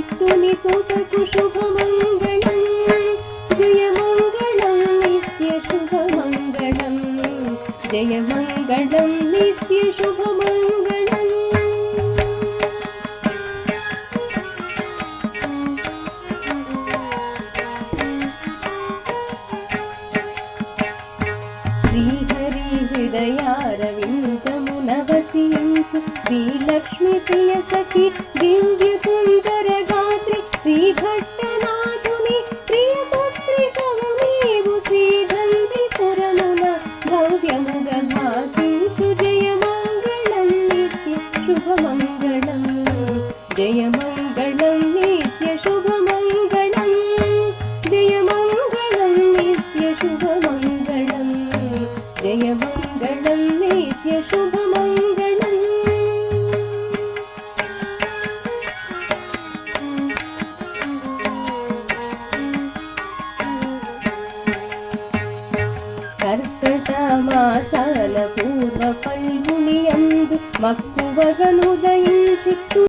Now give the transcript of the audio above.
చిత్తుని సుతకు శుభమంగళం జయమంగళం నిత్య శుభమంగళం జయమంగళం నిత్య శుభమంగళం శ్రీహరి హృదయారవిందమున వసించు శ్రీలక్ష్మి ప్రియ సఖి దివ్య సుందర గాత్రి శ్రీఘట్టనాథుని ప్రియ పుత్రికము నీవు శ్రీగంధిపురమున భవ్యముగా భాసించు జయమంగళం నిత్య శుభమంగళం జయమంగళం నిత్య శుభమంగళం జయమంగళం నిత్య శుభమంగళం జయమంగళం నిత్య శుభమంగళం కర్కట మాసాల పూర్వ పల్గుని అందు మక్కువగనుదయించి